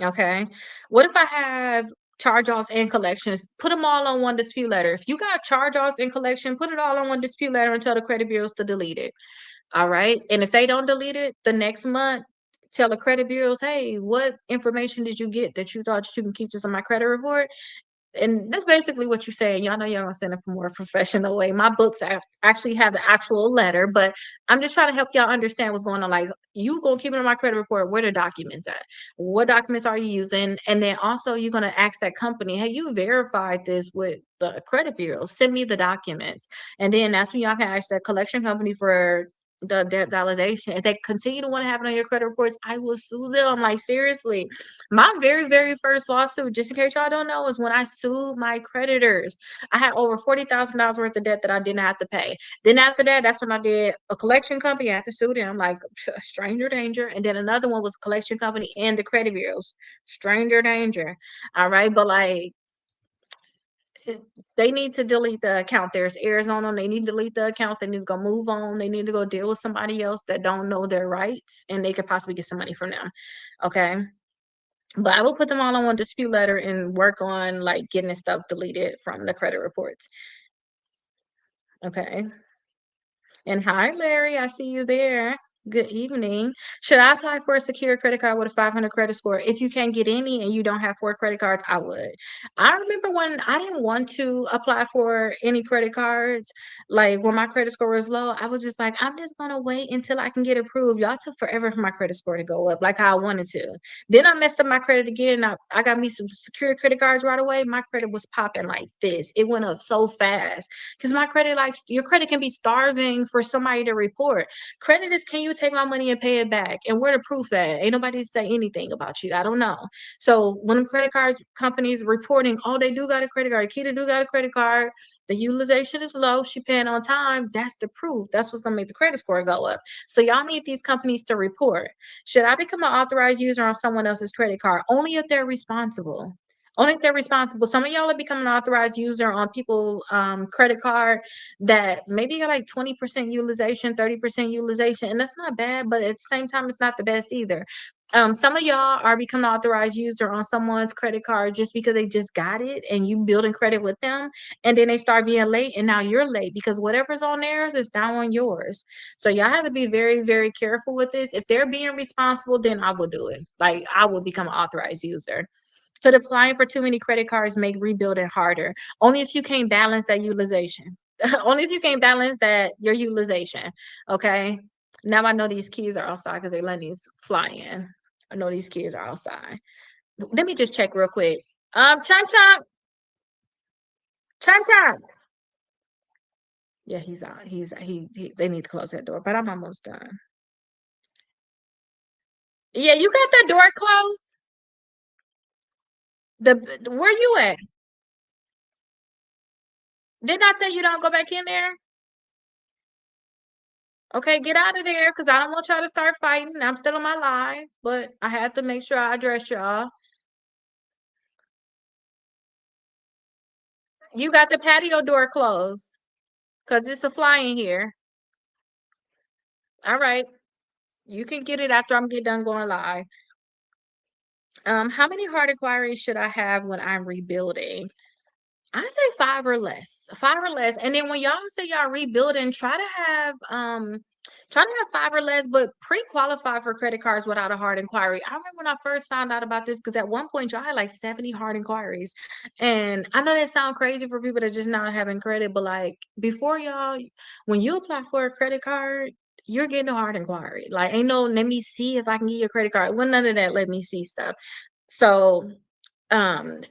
Okay. What if I have charge-offs and collections? Put them all on one dispute letter. If you got charge-offs and collection, put it all on one dispute letter and tell the credit bureaus to delete it. All right. And if they don't delete it the next month, tell the credit bureaus, hey, what information did you get that you thought you can keep this on my credit report? And that's basically what you're saying. Y'all know y'all gonna send it from a more professional way. My books actually have the actual letter, but I'm just trying to help y'all understand what's going on. Like, you gonna keep it on my credit report. Where the documents at? What documents are you using? And then also you're gonna ask that company, hey, you verified this with the credit bureau. Send me the documents. And then that's when y'all can ask that collection company for the debt validation. If they continue to want to have it on your credit reports, I will sue them. Like, seriously. My very, very first lawsuit, just in case y'all don't know, is when I sued my creditors. I had over $40,000 worth of debt that I didn't have to pay. Then after that, that's when I did a collection company. I had to sue them, like stranger danger. And then another one was collection company and the credit bureaus, stranger danger. All right, but like they need to delete the account. There's errors on them. They need to delete the accounts. They need to go move on. They need to go deal with somebody else that don't know their rights, and they could possibly get some money from them. Okay. But I will put them all on one dispute letter and work on like getting this stuff deleted from the credit reports. Okay. And hi, Larry. I see you there. Good evening. Should I apply for a secure credit card with a 500 credit score? If you can't get any and you don't have 4 credit cards, I would. I remember when I didn't want to apply for any credit cards, like when my credit score was low, I was just like, I'm just going to wait until I can get approved. Y'all took forever for my credit score to go up like how I wanted to. Then I messed up my credit again. I got me some secure credit cards right away. My credit was popping like this. It went up so fast because my credit, like your credit can be starving for somebody to report. Credit is, can you take my money and pay it back? And where the proof at? Ain't nobody say anything about you. I don't know. So when credit cards companies reporting, oh, they do got a credit card, Kita do got a credit card, The utilization is low, she paying on time. That's the proof. That's what's gonna make the credit score go up. So y'all need these companies to report. Should I become an authorized user on someone else's credit card? Only if they're responsible. Only if they're responsible. Some of y'all are becoming an authorized user on people credit card that maybe got like 20% utilization, 30% utilization, and that's not bad, but at the same time, it's not the best either. Some of y'all are becoming an authorized user on someone's credit card just because they just got it and you building credit with them, and then they start being late, and now you're late because whatever's on theirs is down on yours. So y'all have to be very, very careful with this. If they're being responsible, then I will do it. Like I will become an authorized user. Could applying for too many credit cards make rebuilding harder? Only if you can't balance that utilization. Only if you can't balance that your utilization. Okay. Now I know these kids are outside because they letting these fly in. I know these kids are outside. Let me just check real quick. Chunk Chunk, Chunk Chunk. Yeah, he's out. He they need to close that door, but I'm almost done. Yeah, you got that door closed? The where you at? Didn't I say you don't go back in there? Okay, get out of there because I don't want y'all to start fighting. I'm still on my live, but I have to make sure I address y'all. You got the patio door closed because it's a fly in here. All right. You can get it after I'm get done going live. How many hard inquiries should I have when I'm rebuilding? I say 5 or less. 5 or less. And then when y'all say y'all rebuilding, try to have 5 or less, but pre-qualify for credit cards without a hard inquiry. I remember when I first found out about this because at one point y'all had like 70 hard inquiries. And I know that sounds crazy for people that just not having credit, but like before y'all, when you apply for a credit card, you're getting a hard inquiry. Like ain't no let me see if I can get your credit card. Well, none of that let me see stuff. So um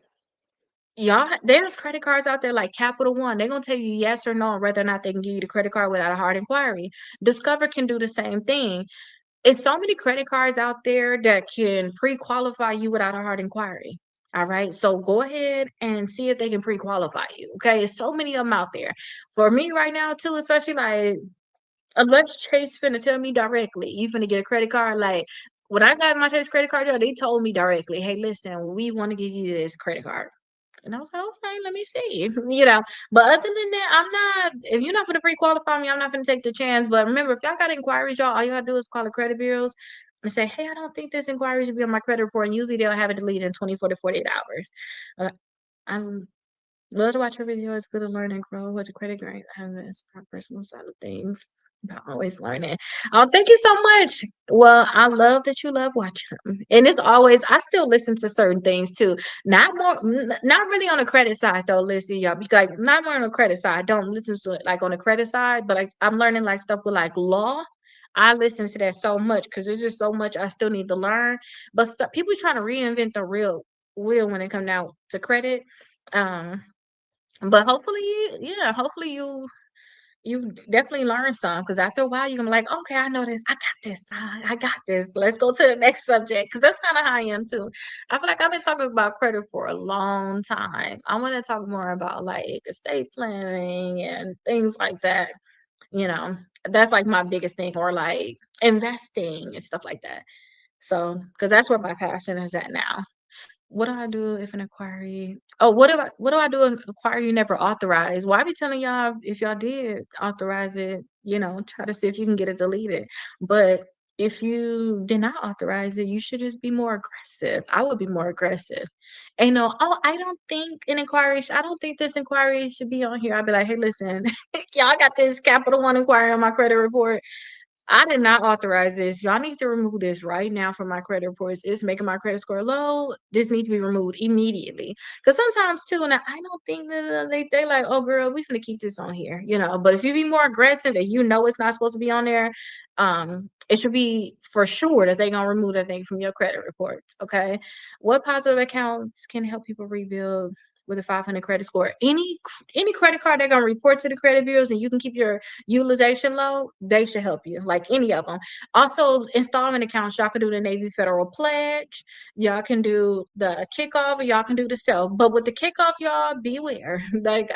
y'all, there's credit cards out there like Capital One. They're gonna tell you yes or no whether or not they can give you the credit card without a hard inquiry. Discover can do the same thing. It's so many credit cards out there that can pre-qualify you without a hard inquiry. All right. So go ahead and see if they can pre-qualify you. Okay. It's so many of them out there. For me right now, too, especially like unless Chase finna tell me directly, you finna get a credit card. Like when I got my Chase credit card, they told me directly, hey, listen, we want to give you this credit card. And I was like, okay, let me see, But other than that, I'm not. If you're not going to pre-qualify me, I'm not going to take the chance. But remember, if y'all got inquiries, y'all, all you gotta do is call the credit bureaus and say, hey, I don't think this inquiry should be on my credit report. And usually they'll have it deleted in 24 to 48 hours. Uh, I'm love to watch your video. It's good to learn and grow. With the credit grade, I have this personal side of things. About always learning. Oh, thank you so much. Well, I love that you love watching them. And it's always I still listen to certain things too. Not really on the credit side though. Listen, y'all, because like not more on the credit side. Don't listen to it like on the credit side, but like I'm learning like stuff with like law. I listen to that so much because there's just so much I still need to learn. But people trying to reinvent the real wheel when it come down to credit. Um, but hopefully, yeah, hopefully you definitely learn some because after a while you're gonna be like, okay, I know this, I got this, I got this. Let's go to the next subject because that's kind of how I am too. I feel like I've been talking about credit for a long time. I want to talk more about like estate planning and things like that. You know, that's like my biggest thing, or like investing and stuff like that. So, because that's where my passion is at now. What do I do if an inquiry what do I do if an inquiry never authorized? Well, I be telling y'all if y'all did authorize it, try to see if you can get it deleted. But if you did not authorize it, you should just be more aggressive. I would be more aggressive. And no, oh, I don't think this inquiry should be on here. I'd be like, hey, listen, y'all got this Capital One inquiry on my credit report. I did not authorize this. Y'all need to remove this right now from my credit reports. It's making my credit score low. This needs to be removed immediately. Because sometimes too, and I don't think that they like, oh girl, we finna keep this on here, But if you be more aggressive and it's not supposed to be on there, it should be for sure that they gonna remove that thing from your credit reports. Okay. What positive accounts can help people rebuild with a 500 credit score? Any credit card they're gonna report to the credit bureaus and you can keep your utilization low, they should help you, like any of them. Also, installment accounts, y'all can do the Navy Federal Pledge, y'all can do the kickoff, or y'all can do the sell. But with the kickoff, y'all beware. Like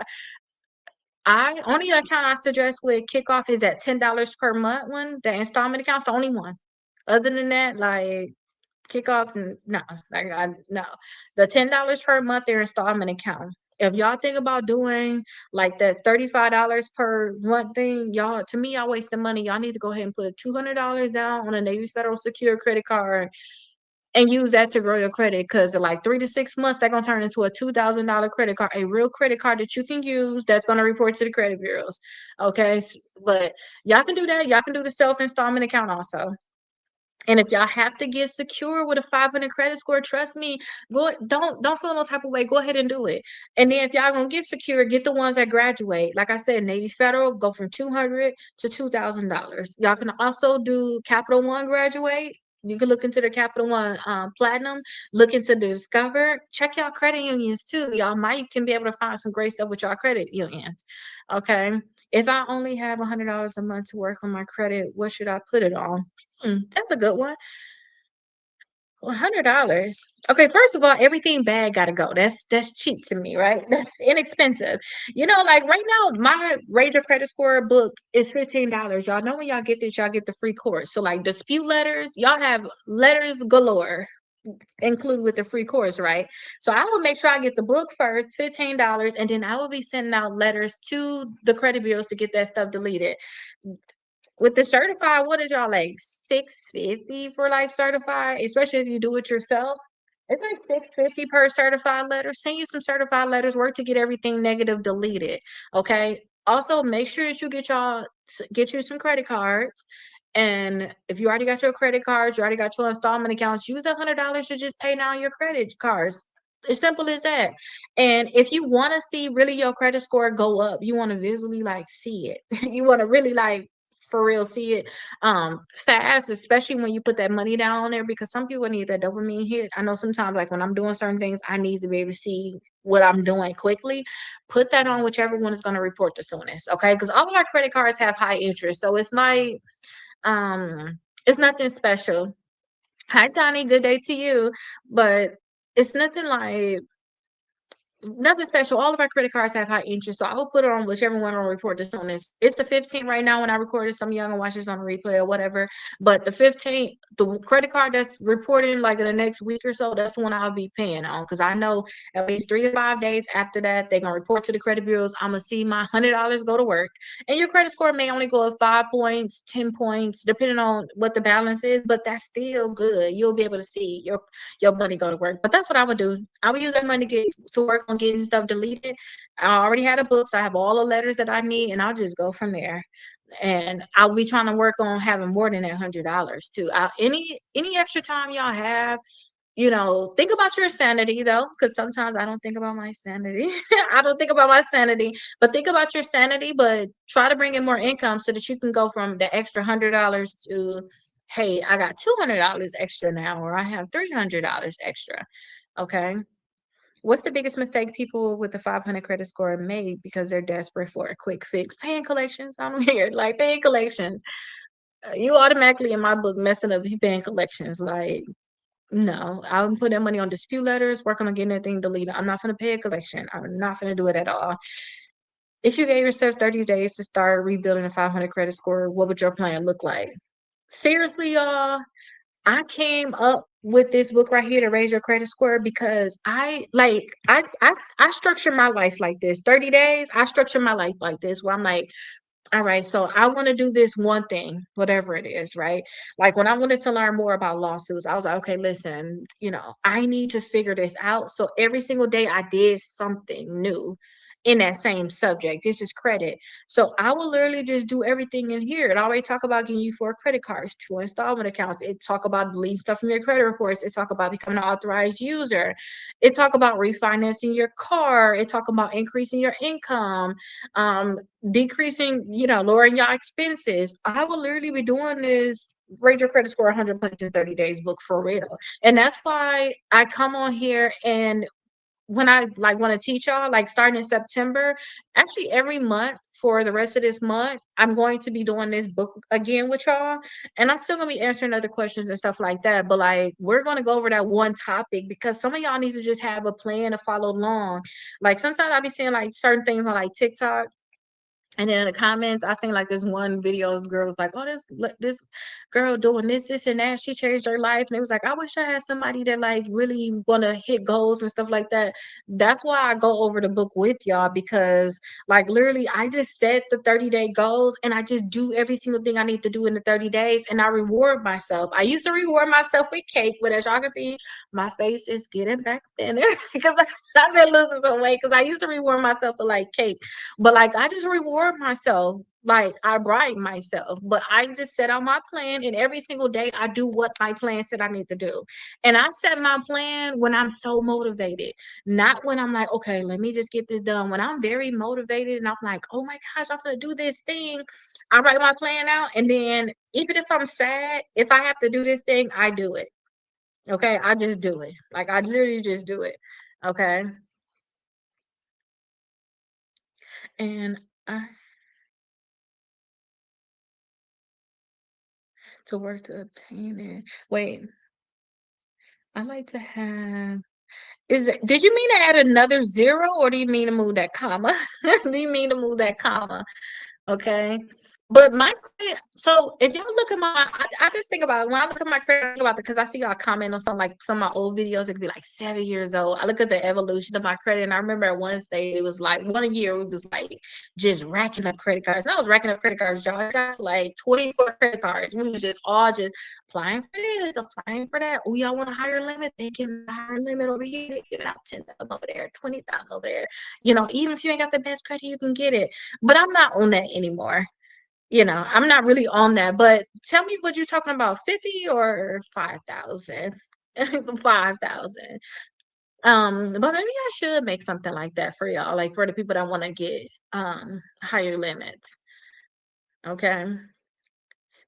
I only account I suggest with kickoff is that $10 per month one, the installment account's the only one. Other than that, like kickoff, no, like no. The $10 per month their installment account. If y'all think about doing like that $35 per month thing, y'all to me y'all wasting money. Y'all need to go ahead and put $200 down on a Navy Federal Secure credit card and use that to grow your credit because in like 3 to 6 months, they're gonna turn into a $2,000 credit card, a real credit card that you can use that's gonna report to the credit bureaus. Okay. But y'all can do that. Y'all can do the self installment account also. And if y'all have to get secure with a 500 credit score, trust me, don't feel no type of way. Go ahead and do it. And then if y'all gonna get secure, get the ones that graduate. Like I said, Navy Federal go from $200 to $2,000. Y'all can also do Capital One graduate. You can look into the Capital One Platinum, look into the Discover, check y'all credit unions too. Y'all might can be able to find some great stuff with y'all credit unions. Okay. If I only have $100 a month to work on my credit, what should I put it on? That's a good one. $100. Okay, first of all, everything bad gotta go. That's cheap to me, right? That's inexpensive. Like right now, my Ranger credit score book is $15. Y'all know when y'all get this, y'all get the free course. So like dispute letters, y'all have letters galore included with the free course, right? So I will make sure I get the book first, $15, and then I will be sending out letters to the credit bureaus to get that stuff deleted. With the certified, what is y'all like 650 for like certified, especially if you do it yourself? It's like 650 per certified letter. Send you some certified letters, work to get everything negative deleted. Okay. Also, make sure that you get you some credit cards. And if you already got your credit cards, you already got your installment accounts, use $100 to just pay down your credit cards. As simple as that. And if you want to see really your credit score go up, you want to visually like see it. You want to really like for real see it fast, especially when you put that money down on there because some people need that dopamine hit. I know sometimes like when I'm doing certain things, I need to be able to see what I'm doing quickly. Put that on whichever one is going to report the soonest. Okay. Because all of our credit cards have high interest. So it's nothing special. Hi Johnny, good day to you. But it's nothing special. All of our credit cards have high interest, so I will put it on whichever one will report the soonest. It's the 15th right now when I recorded. Some of y'all gonna watch this on a replay or whatever. But the 15th, the credit card that's reporting like in the next week or so, that's the one I'll be paying on because I know at least 3 to 5 days after that they're gonna report to the credit bureaus. I'm gonna see my $100 go to work, and your credit score may only go up 5 points, 10 points, depending on what the balance is, but that's still good. You'll be able to see your money go to work. But that's what I would do. I would use that money to work on getting stuff deleted. I already had a book, so I have all the letters that I need, and I'll just go from there. And I'll be trying to work on having more than that $100 too. Any extra time y'all have, think about your sanity though, because sometimes I don't think about my sanity. I don't think about my sanity, but think about your sanity. But try to bring in more income so that you can go from the extra $100 to, hey, I got $200 extra now, or I have $300 extra. Okay. What's the biggest mistake people with the 500 credit score made because they're desperate for a quick fix? Paying collections. I'm weird. Like paying collections. You automatically in my book messing up if you paying collections. Like, no, I'm putting that money on dispute letters, working on getting that thing deleted. I'm not gonna pay a collection. I'm not gonna do it at all. If you gave yourself 30 days to start rebuilding a 500 credit score, what would your plan look like? Seriously, y'all, I came up with this book right here to raise your credit score because I structure my life like this. 30 days, I structure my life like this where I'm like, all right, so I want to do this one thing, whatever it is, right? Like when I wanted to learn more about lawsuits, I was like, okay, listen, I need to figure this out. So every single day I did something new in that same subject. This is credit. So I will literally just do everything in here. It already talk about getting you 4 credit cards, 2 installment accounts. It talk about deleting stuff from your credit reports. It talk about becoming an authorized user. It talk about refinancing your car. It talk about increasing your income. Decreasing, lowering your expenses. I will literally be doing this raise your credit score 100 points in 30 days book for real. And that's why I come on here and when I like want to teach y'all, like starting in September, actually every month for the rest of this month, I'm going to be doing this book again with y'all. And I'm still gonna be answering other questions and stuff like that. But like we're gonna go over that one topic because some of y'all need to just have a plan to follow along. Like sometimes I'll be seeing like certain things on like TikTok And then in the comments, I seen like this one video, the girl was like, "Oh, this girl doing this, and that. She changed her life." And it was like, I wish I had somebody that like really wanna hit goals and stuff like that. That's why I go over the book with y'all because like literally I just set the 30-day goals and I just do every single thing I need to do in the 30 days and I reward myself. I used to reward myself with cake, but as y'all can see, my face is getting back thinner because I've been losing some weight because I used to reward myself with like cake. But like I just reward myself. Like I bribe myself, but I just set out my plan, and every single day I do what my plan said I need to do. And I set my plan when I'm so motivated, not when I'm like, okay, let me just get this done. When I'm very motivated and I'm like, oh my gosh, I'm gonna do this thing, I write my plan out, and then even if I'm sad, if I have to do this thing, I do it. Okay, I just do it. Like I literally just do it. Okay, and I to work to obtain it. Wait, I like to have is it did you mean to add another 0 or do you mean to move that comma? Do you mean to move that comma? Okay. But my credit, so if y'all look at I just think about it. When I look at my credit, I think about it because I see y'all comment on some like some of my old videos. It could be like 7 years old. I look at the evolution of my credit, and I remember at one stage it was like 1 year it was like just racking up credit cards. And I was racking up credit cards, y'all. I got like 24 credit cards. We was just all just applying for this, applying for that. Oh, y'all want a higher limit? They can a higher limit over here. They give it out 10,000 over there, 20,000 over there. Even if you ain't got the best credit, you can get it. But I'm not on that anymore. I'm not really on that. But tell me what you're talking about, 50 or 5,000? 5,000. But maybe I should make something like that for y'all, like for the people that want to get higher limits. Okay.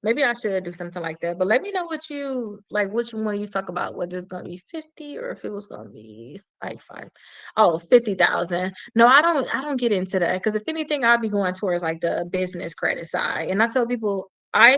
Maybe I should do something like that. But let me know what you like, which one you talk about, whether it's gonna be 50 or if it was gonna be like five. Oh, 50,000. No, I don't get into that because if anything, I'll be going towards like the business credit side. And I tell people I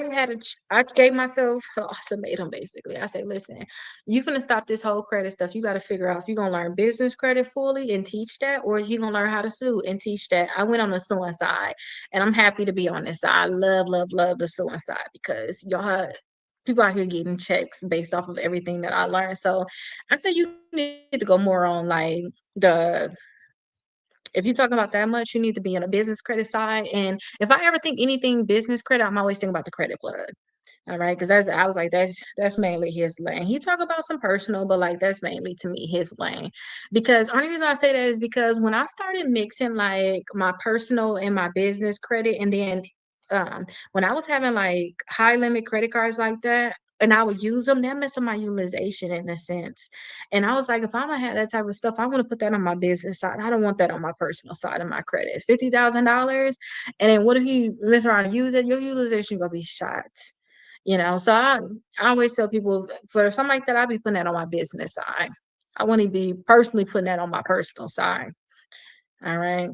gave myself an ultimatum basically. I say, listen, you finna stop this whole credit stuff. You gotta figure out if you're gonna learn business credit fully and teach that, or if you're gonna learn how to sue and teach that. I went on the suing side. And I'm happy to be on this side. I love, love, love the suicide side because y'all people out here getting checks based off of everything that I learned. So I say you need to go more on like the if you're talking about that much, you need to be on a business credit side. And if I ever think anything business credit, I'm always thinking about the credit plug. All right, because I was like, that's mainly his lane. He talk about some personal, but like that's mainly to me his lane. Because only reason I say that is because when I started mixing like my personal and my business credit, and then when I was having like high limit credit cards like that, and I would use them, that messed up my utilization in a sense. And I was like, if I'm gonna have that type of stuff, I want to put that on my business side. I don't want that on my personal side of my credit. $50,000, and then what if you mess around and use it? Your utilization gonna be shot. So I always tell people for something like that, I'll be putting that on my business side. I want to be personally putting that on my personal side. All right.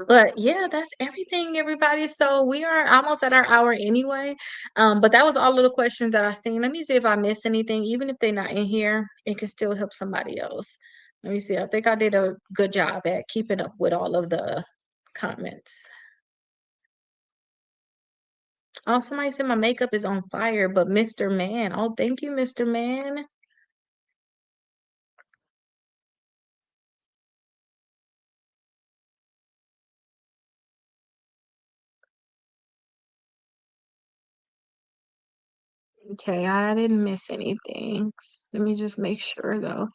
But yeah, that's everything, everybody. So we are almost at our hour anyway. But that was all of the questions that I seen. Let me see if I missed anything. Even if they're not in here, it can still help somebody else. Let me see. I think I did a good job at keeping up with all of the comments. Oh, somebody said my makeup is on fire, but Mr. Man. Oh, thank you, Mr. Man. Okay, I didn't miss anything. Let me just make sure though.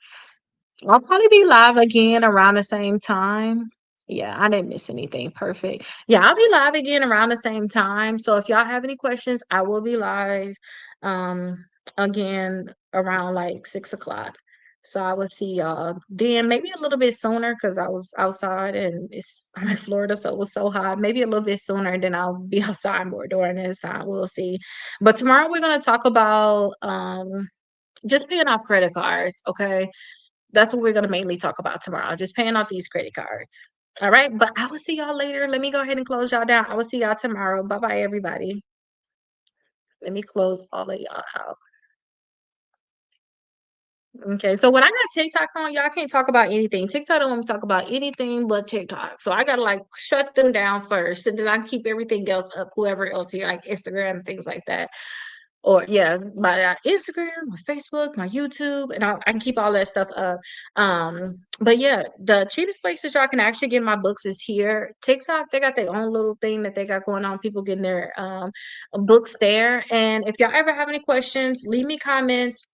I'll probably be live again around the same time. Yeah, I didn't miss anything. Perfect. Yeah, I'll be live again around the same time. So if y'all have any questions, I will be live um again around like 6 o'clock. So I will see y'all then maybe a little bit sooner because I was outside and I'm in Florida, so it was so hot. Maybe a little bit sooner, and then I'll be outside more during this time. We'll see. But tomorrow we're gonna talk about just paying off credit cards. Okay, that's what we're going to mainly talk about tomorrow, just paying off these credit cards. All right, but I will see y'all later. Let me go ahead and close y'all down. I will see y'all tomorrow. Bye bye, everybody. Let me close all of y'all out. Okay, so when I got TikTok on, y'all can't talk about anything. TikTok don't want me to talk about anything but TikTok. So I gotta like shut them down first, and then I keep everything else up. Whoever else here, like Instagram, things like that. Or yeah, my Instagram, my Facebook, my YouTube, and I can keep all that stuff up. But yeah, the cheapest places y'all can actually get my books is here. TikTok, they got their own little thing that they got going on. People getting their books there. And if y'all ever have any questions, leave me comments.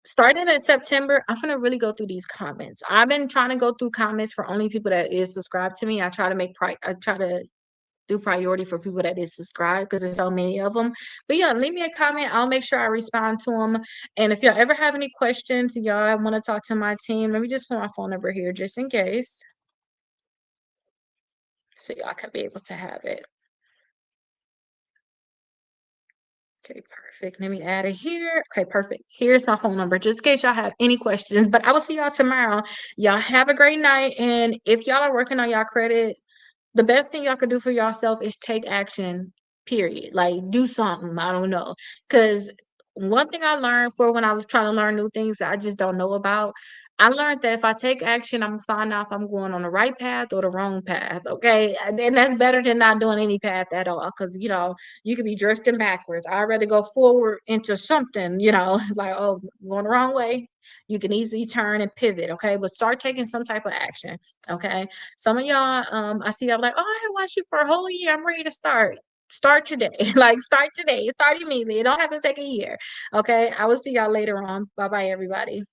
Starting in September, I'm gonna really go through these comments. I've been trying to go through comments for only people that is subscribed to me. I try to do priority for people that is subscribed because there's so many of them. But yeah, leave me a comment. I'll make sure I respond to them. And if y'all ever have any questions, y'all want to talk to my team, let me just put my phone number here just in case, so y'all can be able to have it. Okay, perfect. Let me add it here. Okay, perfect. Here's my phone number just in case y'all have any questions. But I will see y'all tomorrow. Y'all have a great night. And if y'all are working on y'all credit, the best thing y'all could do for yourself is take action, period. Like, do something. I don't know. Because one thing I learned for when I was trying to learn new things that I just don't know about, I learned that if I take action, I'm gonna find out if I'm going on the right path or the wrong path. Okay. And that's better than not doing any path at all. Cause you could be drifting backwards. I'd rather go forward into something, like, oh, I'm going the wrong way. You can easily turn and pivot. Okay. But start taking some type of action. Okay. Some of y'all, I see y'all like, oh, I haven't watched you for a whole year. I'm ready to start. Start today. Like, start today. Start immediately. It don't have to take a year. Okay. I will see y'all later on. Bye bye, everybody.